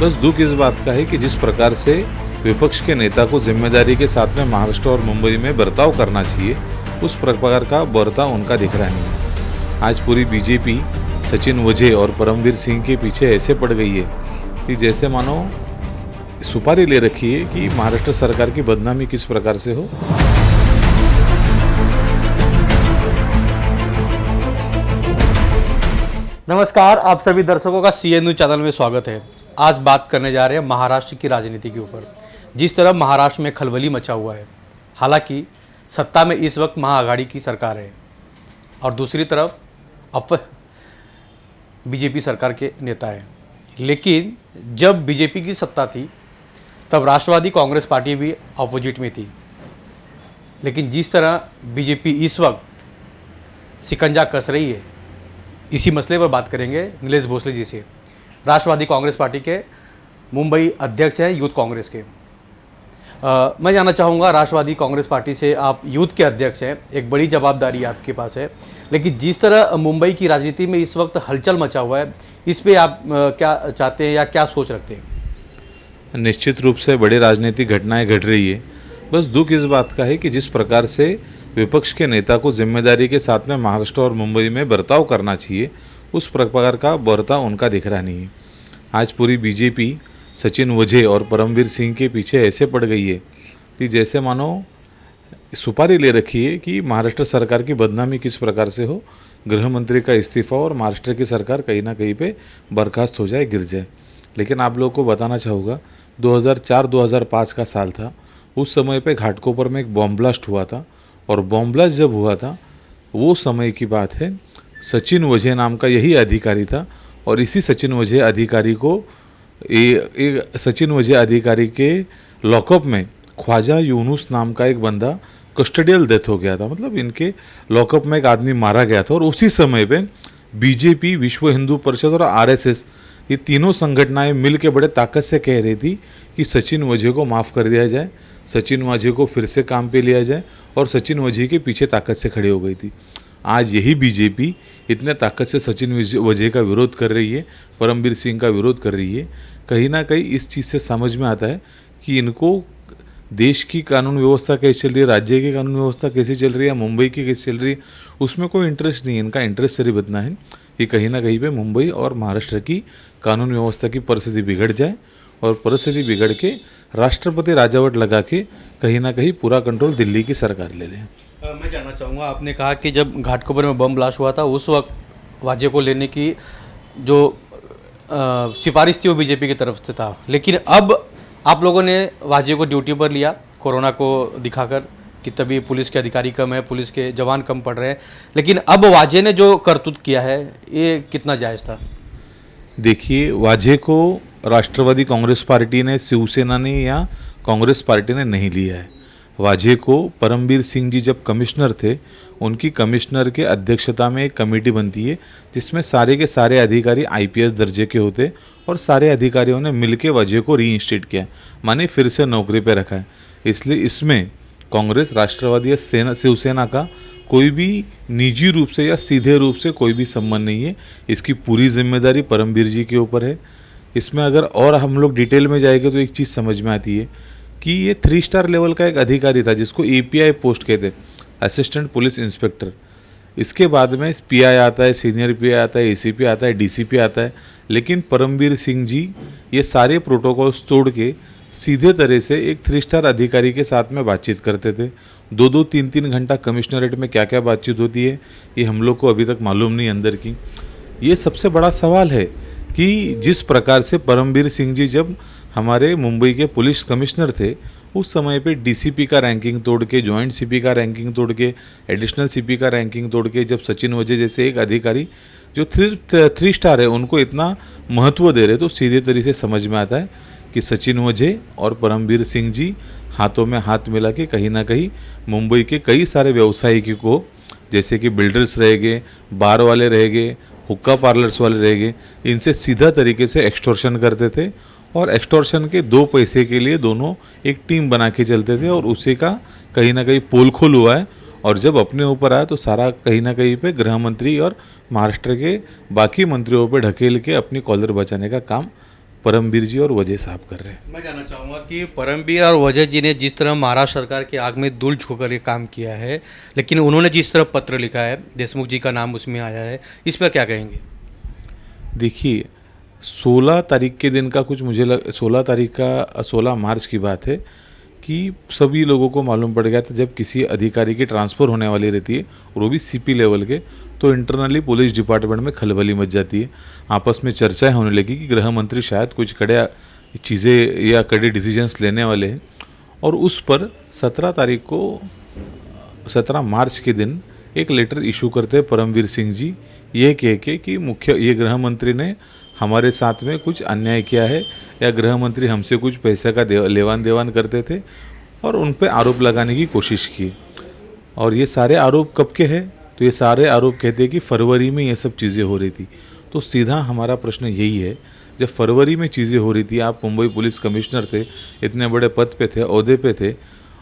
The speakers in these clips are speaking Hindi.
बस दुख इस बात का है कि जिस प्रकार से विपक्ष के नेता को जिम्मेदारी के साथ में महाराष्ट्र और मुंबई में बर्ताव करना चाहिए, उस प्रकार का बर्ताव उनका दिख रहा है। आज पूरी बीजेपी सचिन वजे और परमवीर सिंह के पीछे ऐसे पड़ गई है कि जैसे मानो सुपारी ले रखी है कि महाराष्ट्र सरकार की बदनामी किस प्रकार से हो। नमस्कार, आप सभी दर्शकों का CN न्यूज़ चैनल में स्वागत है। आज बात करने जा रहे हैं महाराष्ट्र की राजनीति के ऊपर। जिस तरह महाराष्ट्र में खलबली मचा हुआ है, हालांकि सत्ता में इस वक्त महाआघाड़ी की सरकार है और दूसरी तरफ बीजेपी सरकार के नेता हैं। लेकिन जब बीजेपी की सत्ता थी तब राष्ट्रवादी कांग्रेस पार्टी भी अपोजिट में थी। लेकिन जिस तरह बीजेपी इस वक्त शिकंजा कस रही है, इसी मसले पर बात करेंगे नीलेश भोसले जी से। राष्ट्रवादी कांग्रेस पार्टी के मुंबई अध्यक्ष हैं यूथ कांग्रेस के। मैं जानना चाहूँगा, राष्ट्रवादी कांग्रेस पार्टी से आप यूथ के अध्यक्ष हैं, एक बड़ी जवाबदारी आपके पास है। लेकिन जिस तरह मुंबई की राजनीति में इस वक्त हलचल मचा हुआ है, इस पे आप क्या चाहते हैं या क्या सोच रखते हैं? निश्चित रूप से बड़ी राजनीतिक घटनाएं घट रही है। बस दुख इस बात का है कि जिस प्रकार से विपक्ष के नेता को जिम्मेदारी के साथ में महाराष्ट्र और मुंबई में बर्ताव करना चाहिए, उस प्रकार का बर्ताव उनका दिख रहा नहीं है। आज पूरी बीजेपी सचिन वजे और परमवीर सिंह के पीछे ऐसे पड़ गई है कि जैसे मानो सुपारी ले रखी है कि महाराष्ट्र सरकार की बदनामी किस प्रकार से हो, गृह मंत्री का इस्तीफा और महाराष्ट्र की सरकार कहीं ना कहीं पे बर्खास्त हो जाए, गिर जाए। लेकिन आप लोगों को बताना चाहूँगा, 2004-2005 का साल था। उस समय पे घाटकोपर में एक बॉम्ब ब्लास्ट हुआ था और बॉम्ब ब्लास्ट जब हुआ था वो समय की बात है। सचिन वजे नाम का यही अधिकारी था और इसी सचिन वजे अधिकारी को सचिन वजे अधिकारी के लॉकअप में ख्वाजा यूनुस नाम का एक बंदा कस्टडियल डेथ हो गया था। मतलब इनके लॉकअप में एक आदमी मारा गया था और उसी समय पे बीजेपी, विश्व हिंदू परिषद और RSS, ये तीनों संगठनाएं मिल के बड़े ताकत से कह रही थी कि सचिन वजे को माफ़ कर दिया जाए, सचिन वजे को फिर से काम पे लिया जाए, और सचिन वजे के पीछे ताकत से खड़ी हो गई थी। आज यही बीजेपी इतने ताकत से सचिन वजे का विरोध कर रही है, परमवीर सिंह का विरोध कर रही है। कहीं ना कहीं इस चीज़ से समझ में आता है कि इनको देश की कानून व्यवस्था कैसी चल रही है, राज्य की कानून व्यवस्था कैसी चल रही है, मुंबई की कैसी चल रही है, उसमें कोई इंटरेस्ट नहीं है। इनका इंटरेस्ट सिर्फ इतना है कि कहीं ना कहीं पे मुंबई और महाराष्ट्र की कानून व्यवस्था की परिस्थिति बिगड़ जाए और परिस्थिति बिगड़ के राष्ट्रपति राजावट लगा के कहीं ना कहीं पूरा कंट्रोल दिल्ली की सरकार ले लें। मैं जानना चाहूँगा, आपने कहा कि जब घाटकोपर में बम ब्लास्ट हुआ था उस वक्त वाजे को लेने की जो सिफारिश थी वो बीजेपी की तरफ से था। लेकिन अब आप लोगों ने वाजे को ड्यूटी पर लिया कोरोना को दिखाकर कि तभी पुलिस के अधिकारी कम है, पुलिस के जवान कम पड़ रहे हैं। लेकिन अब वाजे ने जो करतूत किया है, ये कितना जायज़ था? देखिए, वाजे को राष्ट्रवादी कांग्रेस पार्टी ने, शिवसेना ने या कांग्रेस पार्टी ने नहीं लिया है। वाजे को परमवीर सिंह जी जब कमिश्नर थे, उनकी कमिश्नर के अध्यक्षता में एक कमेटी बनती है जिसमें सारे के सारे अधिकारी IPS दर्जे के होते और सारे अधिकारियों ने मिलकर वाजे को रीइंस्टेट किया, माने फिर से नौकरी पे रखा है। इसलिए इसमें कांग्रेस, राष्ट्रवादी या शिवसेना का कोई भी निजी रूप से या सीधे रूप से कोई भी संबंध नहीं है। इसकी पूरी जिम्मेदारी परमवीर जी के ऊपर है। इसमें अगर और हम लोग डिटेल में जाएंगे तो एक चीज़ समझ में आती है कि ये 3 स्टार लेवल का एक अधिकारी था जिसको API पोस्ट कहते, असिस्टेंट पुलिस इंस्पेक्टर। इसके बाद में PI आता है, सीनियर PI आता है, ACP आता है, DCP आता है। लेकिन परमवीर सिंह जी ये सारे प्रोटोकॉल्स तोड़ के सीधे तरह से एक 3 स्टार अधिकारी के साथ में बातचीत करते थे। 2-2, 3-3 घंटा कमिश्नरेट में क्या क्या बातचीत होती है ये हम लोग को अभी तक मालूम नहीं अंदर की। ये सबसे बड़ा सवाल है कि जिस प्रकार से परमवीर सिंह जी जब हमारे मुंबई के पुलिस कमिश्नर थे, उस समय पे DCP का रैंकिंग तोड़ के, जॉइंट CP का रैंकिंग तोड़ के, एडिशनल CP का रैंकिंग तोड़ के, जब सचिन वजे जैसे एक अधिकारी जो 3 स्टार है उनको इतना महत्व दे रहे, तो सीधे तरीके से समझ में आता है कि सचिन वजे और परमवीर सिंह जी हाथों में हाथ मिला के कहीं ना कहीं मुंबई के कई सारे व्यवसायियों को, जैसे कि बिल्डर्स रह गए, बार वाले रह गए, हुक्का पार्लर्स वाले रह गए, इनसे सीधा तरीके से एक्सटॉर्शन करते थे और एक्सटॉर्शन के 2 पैसे के लिए दोनों एक टीम बना के चलते थे और उसी का कहीं ना कहीं पोल खोल हुआ है। और जब अपने ऊपर आया तो सारा कहीं ना कहीं पे गृह मंत्री और महाराष्ट्र के बाकी मंत्रियों पे ढकेल के अपनी कॉलर बचाने का काम परमबीर जी और वजह साहब कर रहे हैं। मैं जानना चाहूँगा कि परमबीर और वजह जी ने जिस तरह महाराष्ट्र सरकार की आग में धूल झोंकर के काम किया है, लेकिन उन्होंने जिस तरह पत्र लिखा है, देशमुख जी का नाम उसमें आया है, इस पर क्या कहेंगे? देखिए 16 तारीख के दिन का कुछ मुझे 16 तारीख का 16 मार्च की बात है कि सभी लोगों को मालूम पड़ गया था जब किसी अधिकारी की ट्रांसफ़र होने वाली रहती है और वो भी सीपी लेवल के, तो इंटरनली पुलिस डिपार्टमेंट में खलबली मच जाती है। आपस में चर्चाएं होने लगी कि गृह मंत्री शायद कुछ कड़े चीज़ें या कड़े डिसीजंस लेने वाले हैं। और उस पर 17 तारीख को 17 मार्च के दिन एक लेटर इशू करते हैं परमवीर सिंह जी, ये कह के कि ये गृह मंत्री ने हमारे साथ में कुछ अन्याय किया है या गृह मंत्री हमसे कुछ पैसे का लेवान देवान करते थे, और उन पे आरोप लगाने की कोशिश की। और ये सारे आरोप कब के हैं? तो ये सारे आरोप कहते हैं कि फरवरी में ये सब चीज़ें हो रही थी। तो सीधा हमारा प्रश्न यही है, जब फरवरी में चीज़ें हो रही थी, आप मुंबई पुलिस कमिश्नर थे, इतने बड़े पद पे थे, ओहदे पे थे,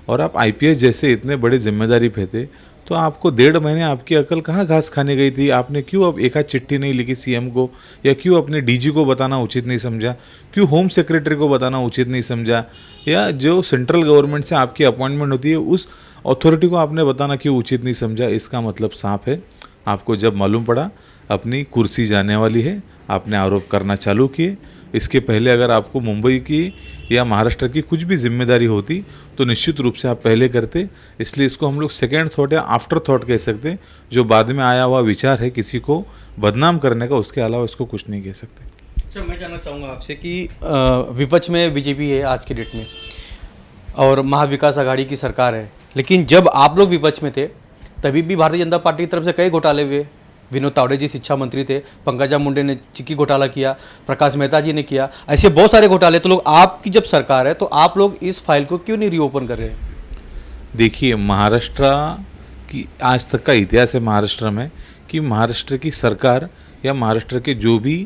और आप आईपीएस जैसे इतने बड़े जिम्मेदारी पे थे, तो आपको 1.5 महीने आपकी अकल कहाँ घास खाने गई थी? आपने क्यों अब एक आध चिट्ठी नहीं लिखी सीएम को, या क्यों अपने डीजी को बताना उचित नहीं समझा, क्यों होम सेक्रेटरी को बताना उचित नहीं समझा, या जो सेंट्रल गवर्नमेंट से आपकी अपॉइंटमेंट होती है उस अथॉरिटी को आपने बताना क्यों उचित नहीं समझा? इसका मतलब साफ है, आपको जब मालूम पड़ा अपनी कुर्सी जाने वाली है, आपने आरोप करना चालू किए। इसके पहले अगर आपको मुंबई की या महाराष्ट्र की कुछ भी जिम्मेदारी होती तो निश्चित रूप से आप पहले करते। इसलिए इसको हम लोग सेकेंड थॉट या आफ्टर थॉट कह सकते हैं, जो बाद में आया हुआ विचार है किसी को बदनाम करने का, उसके अलावा इसको कुछ नहीं कह सकते। अच्छा, मैं जानना चाहूँगा आपसे कि विपक्ष में बीजेपी है आज के डेट में और महाविकास आघाड़ी की सरकार है, लेकिन जब आप लोग विपक्ष में थे तभी भी भारतीय जनता पार्टी की तरफ से कई घोटाले हुए। विनोद तावड़े जी शिक्षा मंत्री थे, पंकजा मुंडे ने चिक्की घोटाला किया, प्रकाश मेहता जी ने किया, ऐसे बहुत सारे घोटाले। तो लोग, आपकी जब सरकार है तो आप लोग इस फाइल को क्यों नहीं रीओपन कर रहे हैं? देखिए, महाराष्ट्र की आज तक का इतिहास है महाराष्ट्र में कि महाराष्ट्र की सरकार या महाराष्ट्र के जो भी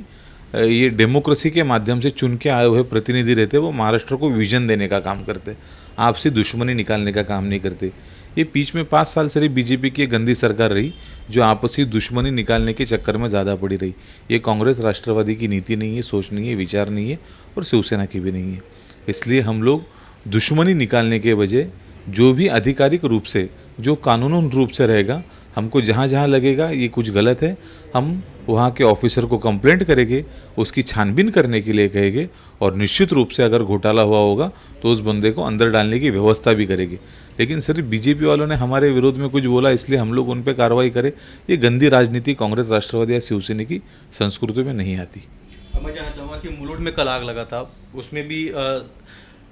ये डेमोक्रेसी के माध्यम से चुन के आए हुए प्रतिनिधि रहते, वो महाराष्ट्र को विजन देने का काम करते, आपसे दुश्मनी निकालने का काम नहीं करते। ये बीच में 5 साल से बीजेपी की गंदी सरकार रही जो आपसी दुश्मनी निकालने के चक्कर में ज़्यादा पड़ी रही। ये कांग्रेस राष्ट्रवादी की नीति नहीं है, सोच नहीं है, विचार नहीं है, और शिवसेना की भी नहीं है। इसलिए हम लोग दुश्मनी निकालने के बजाय जो भी आधिकारिक रूप से, जो कानूनन रूप से रहेगा, हमको जहाँ जहाँ लगेगा ये कुछ गलत है, हम वहाँ के ऑफिसर को कंप्लेंट करेंगे, उसकी छानबीन करने के लिए कहेंगे, और निश्चित रूप से अगर घोटाला हुआ होगा तो उस बंदे को अंदर डालने की व्यवस्था भी करेंगे। लेकिन सिर्फ बीजेपी वालों ने हमारे विरोध में कुछ बोला इसलिए हम लोग उन पर कार्रवाई करें, ये गंदी राजनीति कांग्रेस, राष्ट्रवादी या शिवसेना की संस्कृति में नहीं आती। मैं जानना चाहूँगा कि मुलुंड में कल आग लगा था, उसमें भी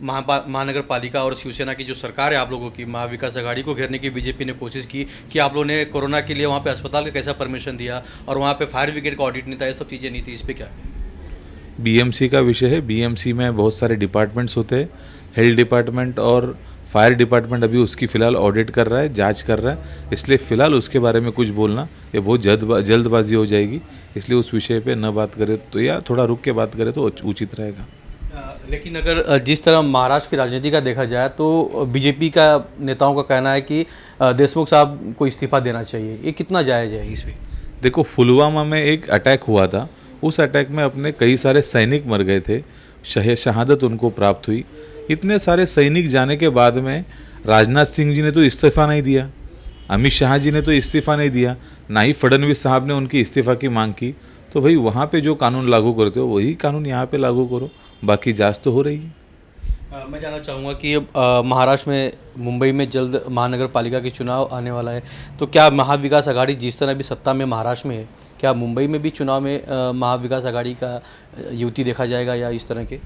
महानगर पालिका और शिवसेना की जो सरकार है आप लोगों की, महाविकास आघाड़ी को घेरने की बीजेपी ने कोशिश की कि आप लोगों ने कोरोना के लिए वहाँ पे अस्पताल का कैसा परमिशन दिया और वहाँ पे फायर ब्रिगेड का ऑडिट नहीं था, ये सब चीज़ें नहीं थी, इस पर क्या? बीएमसी का विषय है। बीएमसी में बहुत सारे डिपार्टमेंट्स होते हैं, हेल्थ डिपार्टमेंट और फायर डिपार्टमेंट अभी उसकी फ़िलहाल ऑडिट कर रहा है, जांच कर रहा है, इसलिए फ़िलहाल उसके बारे में कुछ बोलना ये बहुत जल्दबाजी हो जाएगी। इसलिए उस विषय पे न बात करें तो, या थोड़ा रुक के बात करें तो उचित रहेगा। लेकिन अगर जिस तरह महाराष्ट्र की राजनीति का देखा जाए तो बीजेपी का नेताओं का कहना है कि देशमुख साहब को इस्तीफा देना चाहिए, ये कितना जायज़ है इस पर? देखो, पुलवामा में एक अटैक हुआ था, उस अटैक में अपने कई सारे सैनिक मर गए थे, शहादत उनको प्राप्त हुई। इतने सारे सैनिक जाने के बाद में राजनाथ सिंह जी ने तो इस्तीफ़ा नहीं दिया, अमित शाह जी ने तो इस्तीफ़ा नहीं दिया, ना ही फडणवीस साहब ने उनकी इस्तीफ़ा की मांग की। तो भाई वहाँ पे जो कानून लागू करते हो वही कानून यहाँ पे लागू करो, बाकी जांच तो हो रही है। मैं जानना चाहूँगा कि महाराष्ट्र में, मुंबई में जल्द महानगर पालिका के चुनाव आने वाला है, तो क्या महाविकास आघाड़ी जिस तरह भी सत्ता में महाराष्ट्र में है, क्या मुंबई में भी चुनाव में महाविकास आघाड़ी का युति देखा जाएगा या इस तरह के?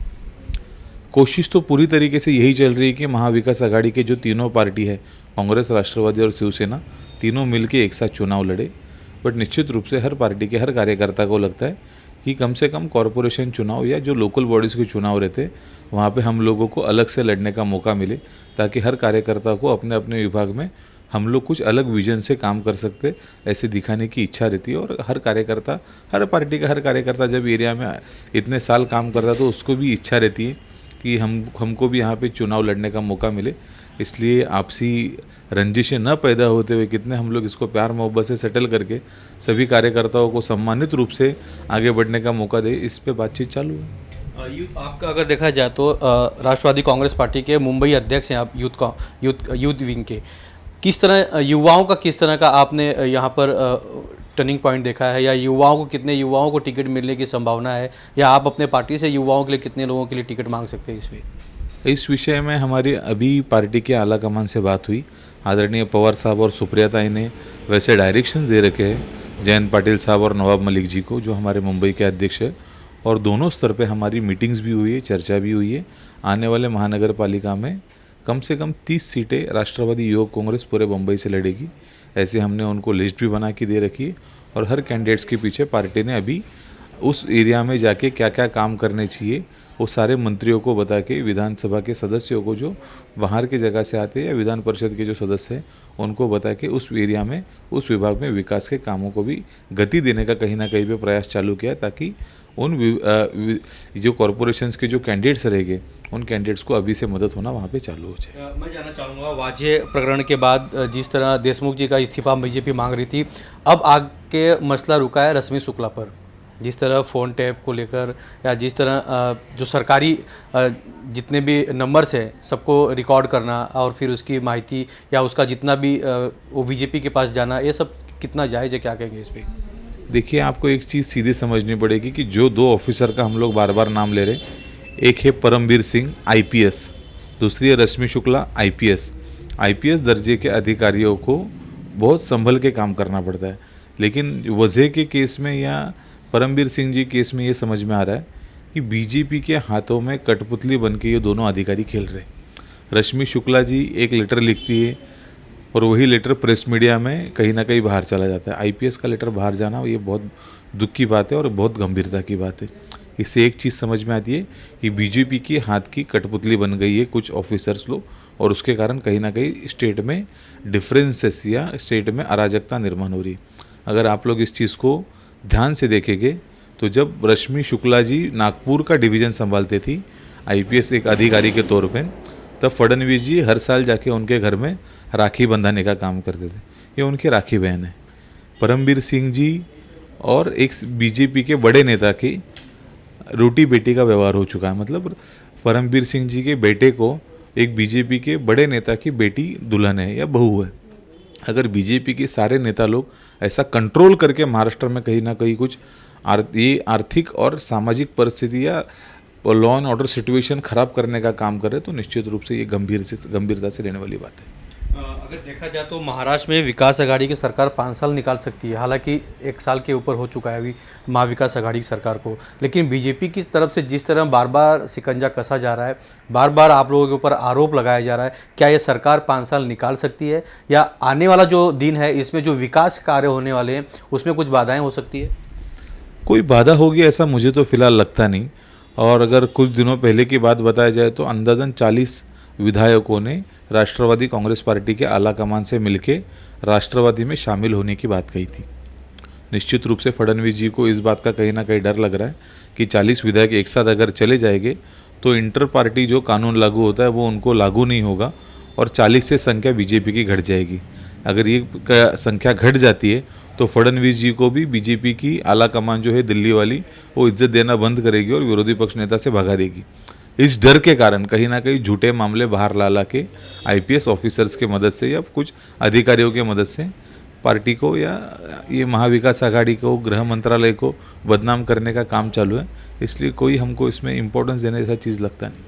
कोशिश तो पूरी तरीके से यही चल रही है कि महाविकास आघाड़ी के जो तीनों पार्टी है, कांग्रेस, राष्ट्रवादी और शिवसेना, तीनों मिलके एक साथ चुनाव लड़े। बट निश्चित रूप से हर पार्टी के हर कार्यकर्ता को लगता है कि कम से कम कॉरपोरेशन चुनाव या जो लोकल बॉडीज़ के चुनाव रहते, वहाँ पे हम लोगों को अलग से लड़ने का मौका मिले, ताकि हर कार्यकर्ता को अपने अपने विभाग में हम लोग कुछ अलग विजन से काम कर सकते, ऐसे दिखाने की इच्छा रहती है। और हर कार्यकर्ता, हर पार्टी का हर कार्यकर्ता जब एरिया में इतने साल काम कर रहा है तो उसको भी इच्छा रहती है कि हमको भी यहाँ पे चुनाव लड़ने का मौका मिले। इसलिए आपसी रंजिशें न पैदा होते हुए कितने हम लोग इसको प्यार मोहब्बत से सेटल करके सभी कार्यकर्ताओं को सम्मानित रूप से आगे बढ़ने का मौका दे, इस पे बातचीत चालू है। यूथ आपका अगर देखा जाए तो राष्ट्रवादी कांग्रेस पार्टी के मुंबई अध्यक्ष हैं आप यूथ विंग के। किस तरह युवाओं का किस तरह का आपने यहाँ पर टर्निंग पॉइंट देखा है, या युवाओं को कितने युवाओं को टिकट मिलने की संभावना है, या आप अपने पार्टी से युवाओं के लिए कितने लोगों के लिए टिकट मांग सकते हैं इसमें? इस विषय में हमारी अभी पार्टी के आला कमान से बात हुई। आदरणीय पवार साहब और सुप्रिया ताई ने वैसे डायरेक्शंस दे रखे हैं जयंत पाटिल साहब और नवाब मलिक जी को, जो हमारे मुंबई के अध्यक्ष है, और दोनों स्तर पे हमारी मीटिंग्स भी हुई है, चर्चा भी हुई है। आने वाले महानगर पालिका में कम से कम 30 सीटें राष्ट्रवादी युवक कांग्रेस पूरे मुंबई से लड़ेगी। ऐसे हमने उनको लिस्ट भी बना के दे रखी है, और हर कैंडिडेट्स के पीछे पार्टी ने अभी उस एरिया में जाके क्या क्या काम करने चाहिए वो सारे मंत्रियों को बता के, विधानसभा के सदस्यों को जो बाहर की जगह से आते हैं या विधान परिषद के जो सदस्य हैं उनको बता के उस एरिया में, उस विभाग में विकास के कामों को भी गति देने का कहीं ना कहीं पे प्रयास चालू किया, ताकि उन जो कॉरपोरेशंस के जो कैंडिडेट्स रहेंगे उन कैंडिडेट्स को अभी से मदद होना वहाँ पे चालू हो जाए। मैं जानना चाहूँगा, वाजे प्रकरण के बाद जिस तरह देशमुख जी का इस्तीफा बीजेपी मांग रही थी, अब आगे मसला रुका है रश्मि शुक्ला पर। जिस तरह फ़ोन टैप को लेकर, या जिस तरह जो सरकारी जितने भी नंबर्स हैं सबको रिकॉर्ड करना और फिर उसकी माहिती या उसका जितना भी वो बीजेपी के पास जाना, ये सब कितना जायज़ है, क्या कहेंगे इस पर? देखिए, आपको एक चीज़ सीधे समझनी पड़ेगी कि जो दो ऑफिसर का हम लोग बार बार नाम ले रहे हैं, एक है परमबीर सिंह IPS, दूसरी है रश्मि शुक्ला IPS। IPS दर्जे के अधिकारियों को बहुत संभल के काम करना पड़ता है, लेकिन वजह के केस में या परमबीर सिंह जी केस में ये समझ में आ रहा है कि बीजेपी के हाथों में कठपुतली बन के ये दोनों अधिकारी खेल रहे हैं। रश्मि शुक्ला जी एक लेटर लिखती है और वही लेटर प्रेस मीडिया में कहीं ना कहीं बाहर चला जाता है। IPS का लेटर बाहर जाना ये बहुत दुख की बात है और बहुत गंभीरता की बात है। इससे एक चीज़ समझ में आती है कि बीजेपी के हाथ की कठपुतली बन गई है कुछ ऑफिसर्स लोग, और उसके कारण कहीं ना कहीं स्टेट में डिफरेंसेस या स्टेट में अराजकता निर्माण हो रही है। अगर आप लोग इस चीज़ को ध्यान से देखेंगे तो जब रश्मि शुक्ला जी नागपुर का डिवीज़न संभालते थी IPS एक अधिकारी के तौर पे, तब फडणवीस जी हर साल जाके उनके घर में राखी बंधाने का काम करते थे। ये उनकी राखी बहन है। परमबीर सिंह जी और एक बीजेपी के बड़े नेता की रोटी बेटी का व्यवहार हो चुका है। मतलब परमबीर सिंह जी के बेटे को एक बीजेपी के बड़े नेता की बेटी दुल्हन है या बहू है। अगर बीजेपी के सारे नेता लोग ऐसा कंट्रोल करके महाराष्ट्र में कहीं ना कहीं कुछ ये आर्थिक और सामाजिक परिस्थिति या लॉ एंड ऑर्डर सिचुएशन खराब करने का काम करे, तो निश्चित रूप से ये गंभीरता से लेने वाली बात है। अगर देखा जाए तो महाराष्ट्र में विकास आघाड़ी की सरकार 5 साल निकाल सकती है, हालांकि 1 साल के ऊपर हो चुका है अभी महाविकास आघाड़ी की सरकार को, लेकिन बीजेपी की तरफ से जिस तरह बार बार शिकंजा कसा जा रहा है, बार बार आप लोगों के ऊपर आरोप लगाया जा रहा है, क्या ये सरकार 5 साल निकाल सकती है, या आने वाला जो दिन है इसमें जो विकास कार्य होने वाले हैं उसमें कुछ बाधाएँ हो सकती है? कोई बाधा होगी ऐसा मुझे तो फिलहाल लगता नहीं। और अगर कुछ दिनों पहले की बात बताया जाए तो अंदाजन 40 विधायकों ने राष्ट्रवादी कांग्रेस पार्टी के आला कमान से मिलके राष्ट्रवादी में शामिल होने की बात कही थी। निश्चित रूप से फडणवीस जी को इस बात का कहीं ना कहीं डर लग रहा है कि 40 विधायक एक साथ अगर चले जाएंगे तो इंटर पार्टी जो कानून लागू होता है वो उनको लागू नहीं होगा, और 40 से संख्या बीजेपी की घट जाएगी। अगर ये संख्या घट जाती है तो फडणवीस जी को भी बीजेपी की आला कमान जो है दिल्ली वाली, वो इज्जत देना बंद करेगी और विरोधी पक्ष नेता से भगा देगी। इस डर के कारण कहीं ना कहीं झूठे मामले बाहर ला के IPS ऑफिसर्स के मदद से या कुछ अधिकारियों के मदद से पार्टी को या ये महाविकास आघाड़ी को, गृह मंत्रालय को बदनाम करने का काम चालू है। इसलिए कोई हमको इसमें इम्पोर्टेंस देने जैसा चीज़ लगता नहीं।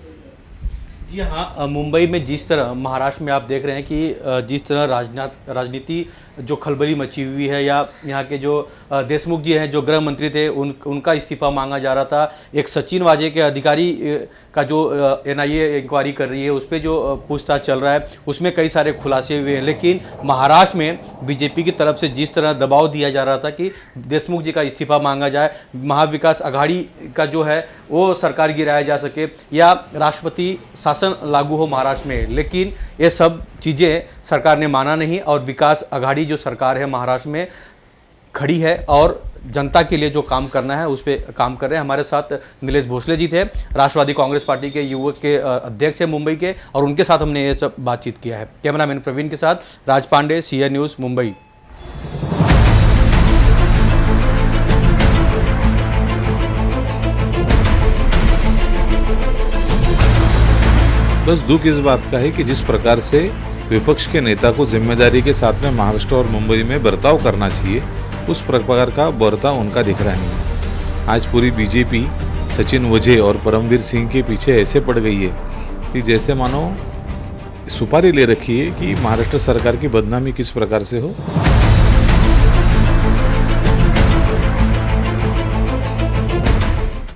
जी हाँ, मुंबई में जिस तरह महाराष्ट्र में आप देख रहे हैं कि जिस तरह राजनीति जो खलबली मची हुई है, या यहाँ के जो देशमुख जी हैं जो गृह मंत्री थे उनका इस्तीफा मांगा जा रहा था, एक सचिन वाजे के अधिकारी का जो NIA इंक्वायरी कर रही है उस पर जो पूछताछ चल रहा है उसमें कई सारे खुलासे हुए हैं, लेकिन महाराष्ट्र में बीजेपी की तरफ से जिस तरह दबाव दिया जा रहा था कि देशमुख जी का इस्तीफा मांगा जाए, महाविकास आघाड़ी का जो है वो सरकार गिराया जा सके, या राष्ट्रपति शासन लागू हो महाराष्ट्र में, लेकिन ये सब चीज़ें सरकार ने माना नहीं, और विकास आघाड़ी जो सरकार है महाराष्ट्र में खड़ी है और जनता के लिए जो काम करना है उस पर काम कर रहे हैं। हमारे साथ नीलेश भोसले जी थे, राष्ट्रवादी कांग्रेस पार्टी के युवक के अध्यक्ष हैं मुंबई के, और उनके साथ हमने ये सब बातचीत किया है। कैमरामैन प्रवीण के साथ राज पांडे, CN न्यूज़, मुंबई। बस दुख इस बात का है कि जिस प्रकार से विपक्ष के नेता को जिम्मेदारी के साथ में महाराष्ट्र और मुंबई में बर्ताव करना चाहिए, उस प्रकार का बर्ताव उनका दिख रहा है। आज पूरी बीजेपी सचिन वजे और परमवीर सिंह के पीछे ऐसे पड़ गई है कि जैसे मानो सुपारी ले रखी है कि महाराष्ट्र सरकार की बदनामी किस प्रकार से हो।